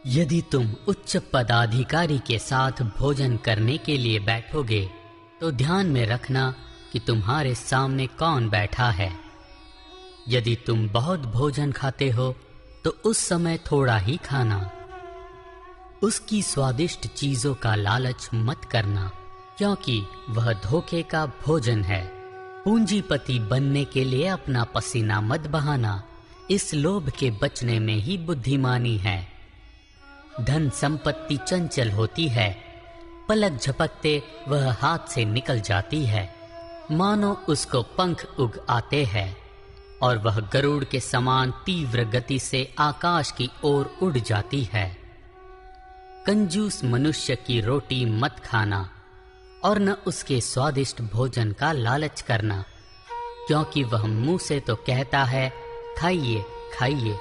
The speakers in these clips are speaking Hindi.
यदि तुम उच्च पदाधिकारी के साथ भोजन करने के लिए बैठोगे तो ध्यान में रखना कि तुम्हारे सामने कौन बैठा है। यदि तुम बहुत भोजन खाते हो तो उस समय थोड़ा ही खाना। उसकी स्वादिष्ट चीजों का लालच मत करना, क्योंकि वह धोखे का भोजन है। पूंजीपति बनने के लिए अपना पसीना मत बहाना, इस लोभ के बचने में ही बुद्धिमानी है। धन संपत्ति चंचल होती है, पलक झपकते वह हाथ से निकल जाती है, मानो उसको पंख उग आते हैं और वह गरुड़ के समान तीव्र गति से आकाश की ओर उड़ जाती है। कंजूस मनुष्य की रोटी मत खाना और न उसके स्वादिष्ट भोजन का लालच करना, क्योंकि वह मुंह से तो कहता है खाइए खाइए,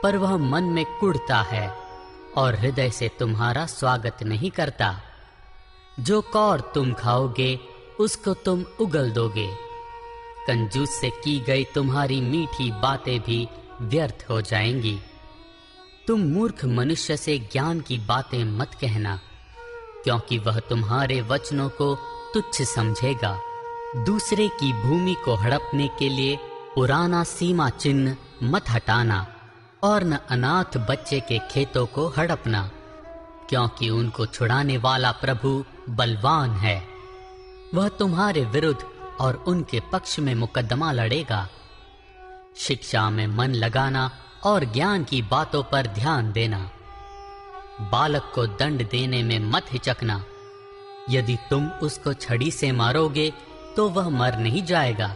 पर वह मन में कुढ़ता है और हृदय से तुम्हारा स्वागत नहीं करता। जो कौर तुम खाओगे उसको तुम उगल दोगे। कंजूस से की गई तुम्हारी मीठी बातें भी व्यर्थ हो जाएंगी। तुम मूर्ख मनुष्य से ज्ञान की बातें मत कहना, क्योंकि वह तुम्हारे वचनों को तुच्छ समझेगा। दूसरे की भूमि को हड़पने के लिए पुराना सीमा चिन्ह मत हटाना और न अनाथ बच्चे के खेतों को हड़पना, क्योंकि उनको छुड़ाने वाला प्रभु बलवान है। वह तुम्हारे विरुद्ध और उनके पक्ष में मुकदमा लड़ेगा। शिक्षा में मन लगाना और ज्ञान की बातों पर ध्यान देना। बालक को दंड देने में मत हिचकना। यदि तुम उसको छड़ी से मारोगे तो वह मर नहीं जाएगा,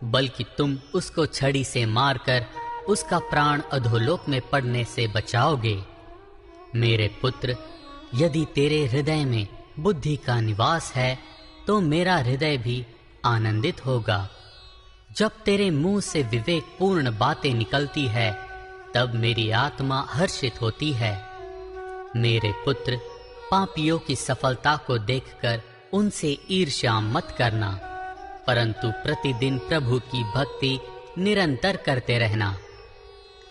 बल्कि तुम उसको छड़ी से मारकर उसका प्राण अधोलोक में पड़ने से बचाओगे। मेरे पुत्र, यदि तेरे हृदय में बुद्धि का निवास है तो मेरा हृदय भी आनंदित होगा। जब तेरे मुंह से विवेकपूर्ण बातें निकलती है तब मेरी आत्मा हर्षित होती है। मेरे पुत्र, पापियों की सफलता को देखकर उनसे ईर्ष्या मत करना, परंतु प्रतिदिन प्रभु की भक्ति निरंतर करते रहना।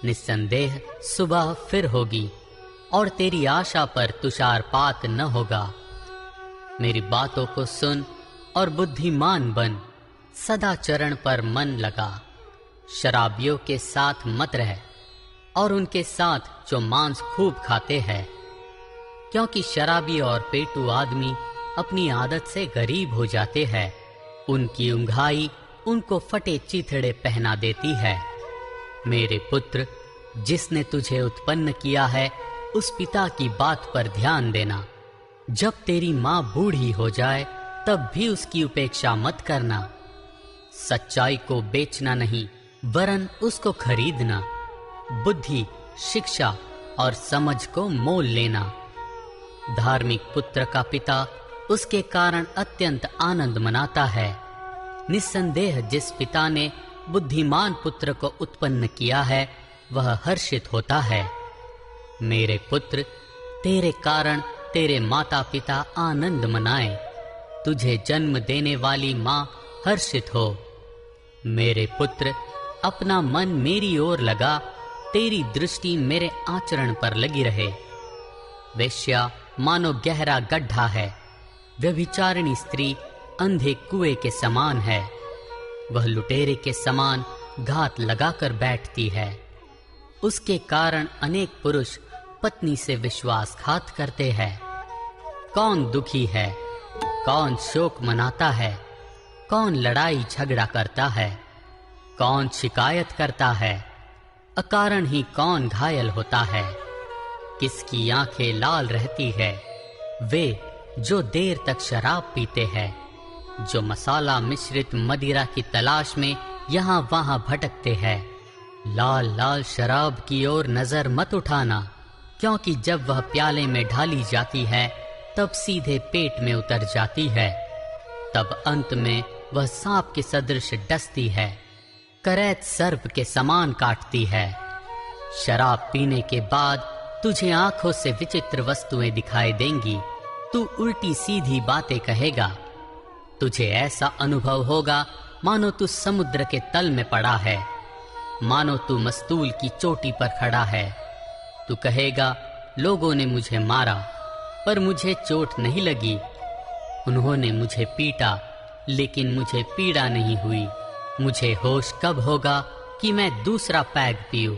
निस्संदेह सुबह फिर होगी और तेरी आशा पर तुषारपात न होगा। मेरी बातों को सुन और बुद्धिमान बन, सदाचरण पर मन लगा। शराबियों के साथ मत रह और उनके साथ जो मांस खूब खाते हैं, क्योंकि शराबी और पेटू आदमी अपनी आदत से गरीब हो जाते हैं। उनकी उंघाई उनको फटे चिथड़े पहना देती है। मेरे पुत्र, जिसने तुझे उत्पन्न किया है उस पिता की बात पर ध्यान देना। जब तेरी माँ बूढ़ी हो जाए तब भी उसकी उपेक्षा मत करना। सच्चाई को बेचना नहीं, वरन उसको खरीदना। बुद्धि, शिक्षा और समझ को मोल लेना। धार्मिक पुत्र का पिता उसके कारण अत्यंत आनंद मनाता है। निस्संदेह जिस पिता ने बुद्धिमान पुत्र को उत्पन्न किया है वह हर्षित होता है। मेरे पुत्र, तेरे कारण तेरे माता पिता आनंद मनाए। तुझे जन्म देने वाली माँ हर्षित हो। मेरे पुत्र, अपना मन मेरी ओर लगा, तेरी दृष्टि मेरे आचरण पर लगी रहे। वेश्या मानो गहरा गड्ढा है, व्यभिचारिणी स्त्री अंधे कुएं के समान है। वह लुटेरे के समान घात लगाकर बैठती है। उसके कारण अनेक पुरुष पत्नी से विश्वासघात करते हैं। कौन दुखी है, कौन शोक मनाता है, कौन लड़ाई झगड़ा करता है, कौन शिकायत करता है, अकारण ही कौन घायल होता है। किसकी आंखें लाल रहती है? वे जो देर तक शराब पीते हैं, जो मसाला मिश्रित मदिरा की तलाश में यहाँ वहां भटकते हैं। लाल लाल शराब की ओर नजर मत उठाना, क्योंकि जब वह प्याले में ढाली जाती है तब सीधे पेट में उतर जाती है। तब अंत में वह सांप के सदृश डसती है, करैत सर्प के समान काटती है। शराब पीने के बाद तुझे आंखों से विचित्र वस्तुएं दिखाई देंगी। तू उल्टी सीधी बातें कहेगा। तुझे ऐसा अनुभव होगा मानो तू समुद्र के तल में पड़ा है, मानो तू मस्तूल की चोटी पर खड़ा है। तू कहेगा, लोगों ने मुझे मारा पर मुझे चोट नहीं लगी। उन्होंने मुझे पीटा लेकिन मुझे पीड़ा नहीं हुई। मुझे होश कब होगा कि मैं दूसरा पैग पीऊं?